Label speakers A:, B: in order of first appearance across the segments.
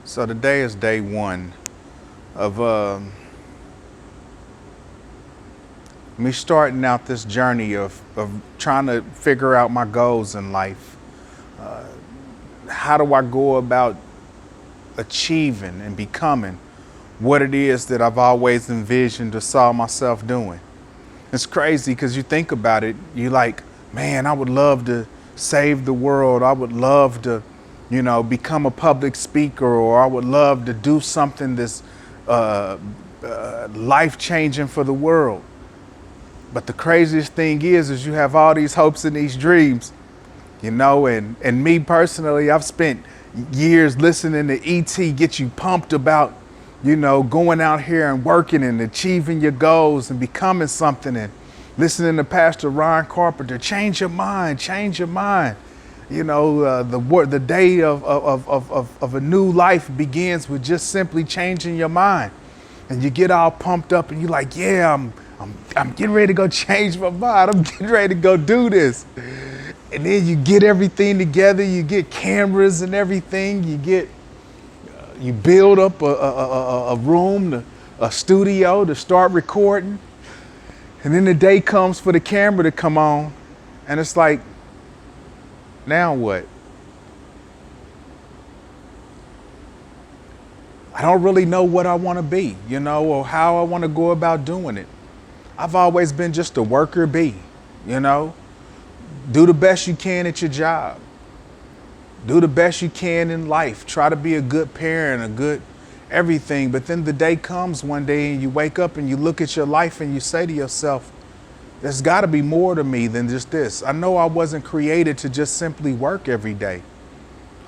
A: So today is day one of me starting out this journey of trying to figure out my goals in life. How do I go about achieving and becoming what it is that I've always envisioned or saw myself doing? It's crazy because you think about it, you like, man, I would love to save the world. I would love to, become a public speaker, or I would love to do something that's life changing for the world. But the craziest thing is you have all these hopes and these dreams, and me personally, I've spent years listening to ET get you pumped about, going out here and working and achieving your goals and becoming something, and listening to Pastor Ron Carpenter, change your mind, change your mind. The day of a new life begins with just simply changing your mind. And you get all pumped up and you're like, yeah, I'm getting ready to go change my mind. I'm getting ready to go do this. And then you get everything together. You get cameras and everything. You build up a room, a studio to start recording. And then the day comes for the camera to come on. And it's like, now what? I don't really know what I want to be, or how I want to go about doing it. I've always been just a worker bee, do the best you can at your job. Do the best you can in life. Try to be a good parent, a good everything. But then the day comes one day and you wake up and you look at your life and you say to yourself, there's got to be more to me than just this. I know I wasn't created to just simply work every day.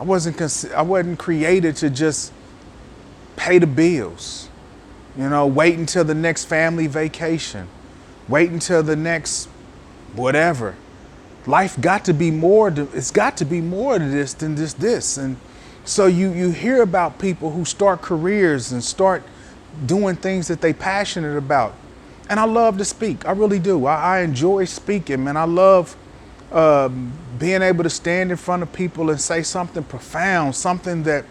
A: I wasn't created to just pay the bills, wait until the next family vacation, wait until the next whatever. Life got to be more. It's got to be more to this than just this. And so you hear about people who start careers and start doing things that they passionate about. And I love to speak. I really do. I enjoy speaking, man. I love being able to stand in front of people and say something profound, something that,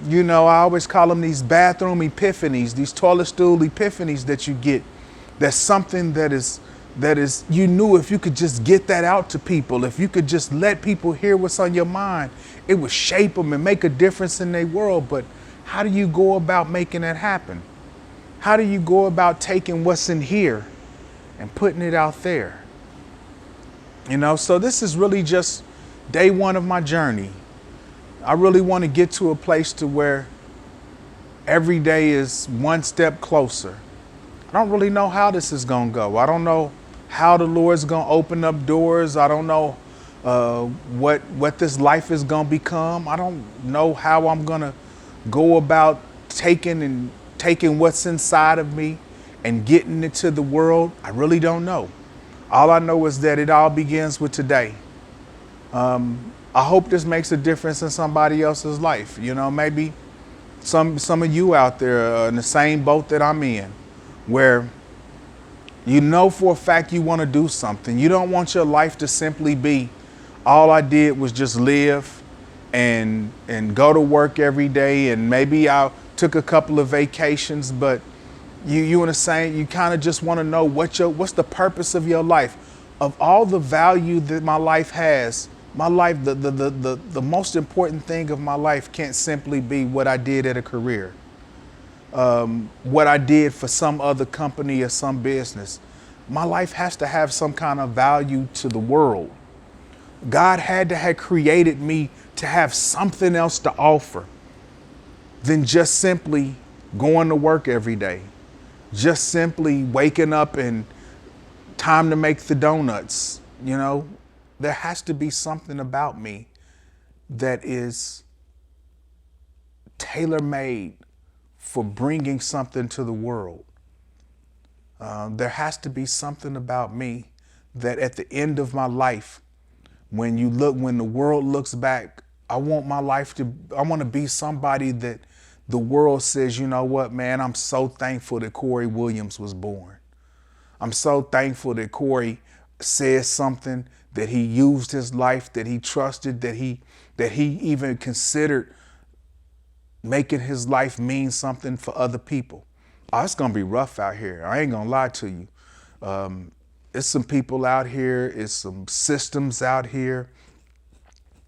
A: I always call them these bathroom epiphanies, these toilet stool epiphanies that you get. That's something that is, you knew if you could just get that out to people, if you could just let people hear what's on your mind, it would shape them and make a difference in their world. But how do you go about making that happen? How do you go about taking what's in here and putting it out there? So this is really just day one of my journey. I really want to get to a place to where every day is one step closer. I don't really know how this is going to go. I don't know how the Lord's going to open up doors. I don't know what this life is going to become. I don't know how I'm going to go about taking what's inside of me and getting it to the world. I really don't know. All I know is that it all begins with today. I hope this makes a difference in somebody else's life. Maybe some of you out there are in the same boat that I'm in, where for a fact you want to do something. You don't want your life to simply be, all I did was just live and go to work every day, and maybe I took a couple of vacations, but you in the same, you kind of just want to know what's the purpose of your life. Of all the value that my life has, my life, the most important thing of my life can't simply be what I did at a career, what I did for some other company or some business. My life has to have some kind of value to the world. God had to have created me to have something else to offer than just simply going to work every day, just simply waking up and time to make the donuts. There has to be something about me that is tailor-made for bringing something to the world. There has to be something about me that at the end of my life, when the world looks back, I want to be somebody that the world says, you know what, man, I'm so thankful that Corey Williams was born. I'm so thankful that Corey said something, that he used his life, that he trusted, that he even considered making his life mean something for other people. Oh, it's gonna be rough out here. I ain't gonna lie to you. It's some people out here, it's some systems out here,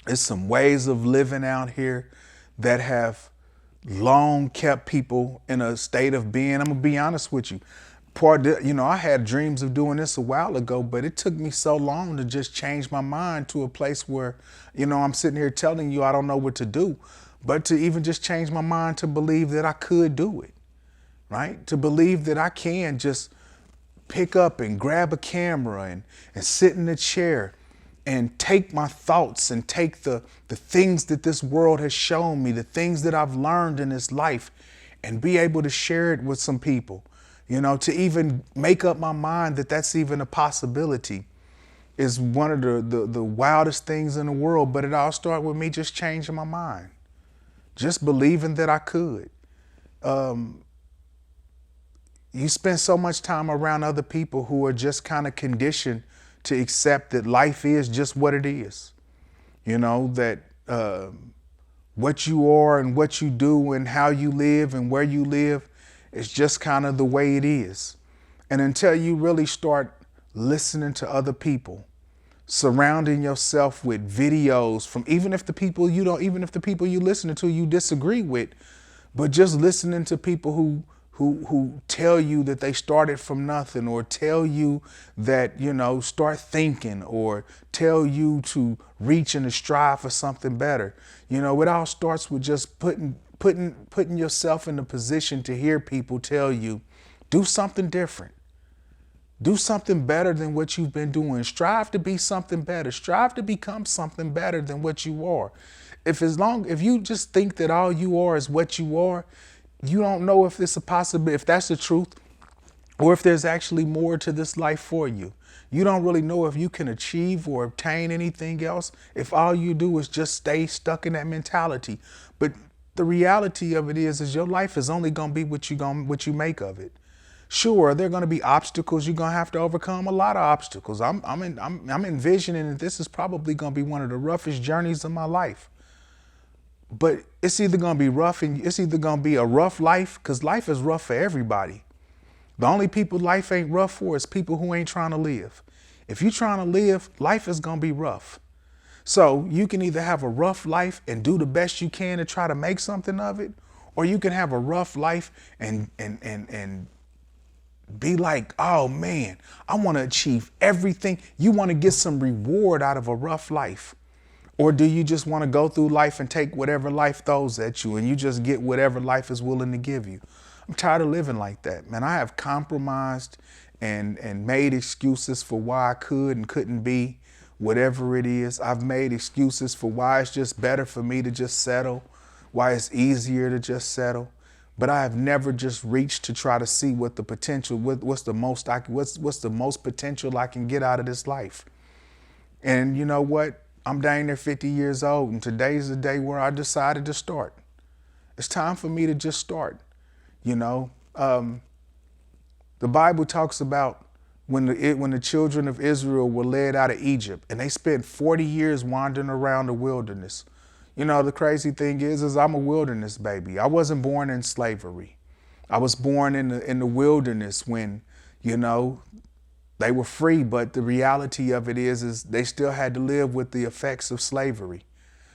A: it's some ways of living out here that have long kept people in a state of being. I'm gonna be honest with you. I had dreams of doing this a while ago, but it took me so long to just change my mind to a place where, I'm sitting here telling you I don't know what to do, but to even just change my mind to believe that I could do it, right? To believe that I can just pick up and grab a camera and sit in a chair and take my thoughts and take the things that this world has shown me, the things that I've learned in this life, and be able to share it with some people. To even make up my mind that that's even a possibility is one of the wildest things in the world. But it all started with me just changing my mind, just believing that I could. You spend so much time around other people who are just kind of conditioned to accept that life is just what it is. That what you are and what you do and how you live and where you live, it's just kind of the way it is. And until you really start listening to other people, surrounding yourself with videos from even if the people you listen to you disagree with, but just listening to people who tell you that they started from nothing, or tell you that, start thinking, or tell you to reach and to strive for something better. It all starts with just putting yourself in a position to hear people tell you, do something different. Do something better than what you've been doing. Strive to be something better. Strive to become something better than what you are. If you just think that all you are is what you are, you don't know if it's a possibility, if that's the truth, or if there's actually more to this life for you. You don't really know if you can achieve or obtain anything else if all you do is just stay stuck in that mentality. But the reality of it is your life is only going to be what you make of it. Sure, there are going to be obstacles you're going to have to overcome, a lot of obstacles. I'm envisioning that this is probably going to be one of the roughest journeys of my life. But it's either going to be rough and it's either going to be a rough life, because life is rough for everybody. The only people life ain't rough for is people who ain't trying to live. If you're trying to live, life is going to be rough. So you can either have a rough life and do the best you can to try to make something of it, or you can have a rough life and be like, oh man, I want to achieve everything. You want to get some reward out of a rough life. Or do you just want to go through life and take whatever life throws at you and you just get whatever life is willing to give you? I'm tired of living like that, man. I have compromised and made excuses for why I could and couldn't be whatever it is. I've made excuses for why it's just better for me to just settle, why it's easier to just settle. But I have never just reached to try to see what the potential, what's the most potential I can get out of this life. And you know what? I'm dang near 50 years old, and today's the day where I decided to start. It's time for me to just start. The Bible talks about when the children of Israel were led out of Egypt, and they spent 40 years wandering around the wilderness. The crazy thing is I'm a wilderness baby. I wasn't born in slavery. I was born in the wilderness when, they were free, but the reality of it is they still had to live with the effects of slavery,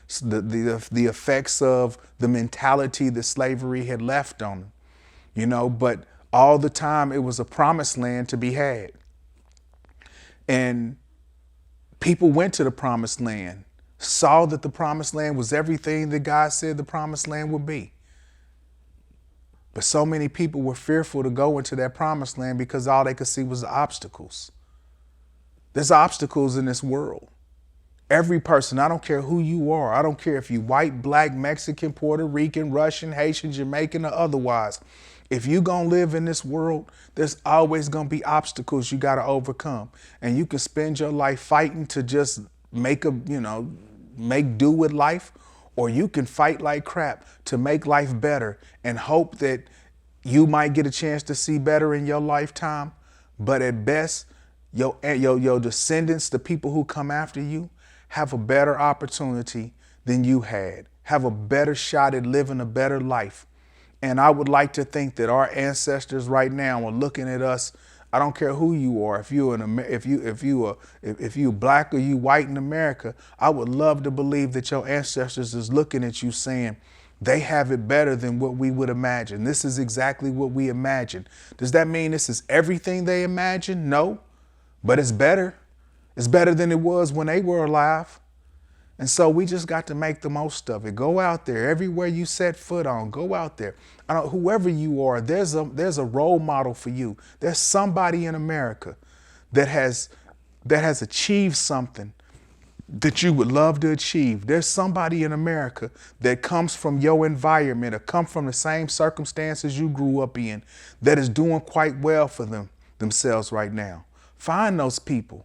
A: so the effects of the mentality that slavery had left on them, but all the time it was a promised land to be had. And people went to the promised land, saw that the promised land was everything that God said the promised land would be. But so many people were fearful to go into that promised land because all they could see was the obstacles. There's obstacles in this world. Every person, I don't care who you are. I don't care if you white, black, Mexican, Puerto Rican, Russian, Haitian, Jamaican, or otherwise. If you gonna live in this world, there's always gonna be obstacles you gotta overcome. And you can spend your life fighting to just make do with life, or you can fight like crap to make life better and hope that you might get a chance to see better in your lifetime. But at best, your descendants, the people who come after you, have a better opportunity than you had, have a better shot at living a better life. And I would like to think that our ancestors right now are looking at us. I don't care who you are. If you black or you white in America, I would love to believe that your ancestors is looking at you saying they have it better than what we would imagine. This is exactly what we imagine. Does that mean this is everything they imagine? No, but it's better. It's better than it was when they were alive. And so we just got to make the most of it. Go out there. Everywhere you set foot on, go out there. Whoever you are, there's a role model for you. There's somebody in America that has achieved something that you would love to achieve. There's somebody in America that comes from your environment or come from the same circumstances you grew up in that is doing quite well for themselves right now. Find those people.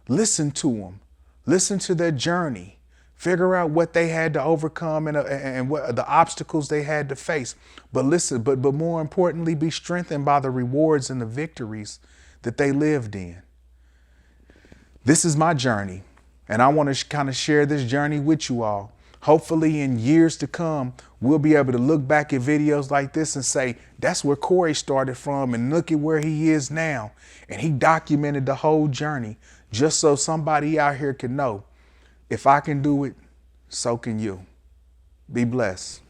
A: Listen to them. Listen to their journey. Figure out what they had to overcome and what the obstacles they had to face. But listen, but more importantly, be strengthened by the rewards and the victories that they lived in. This is my journey, and I want to kind of share this journey with you all. Hopefully in years to come, we'll be able to look back at videos like this and say, that's where Corey started from, and look at where he is now. And he documented the whole journey just so somebody out here can know, if I can do it, so can you. Be blessed.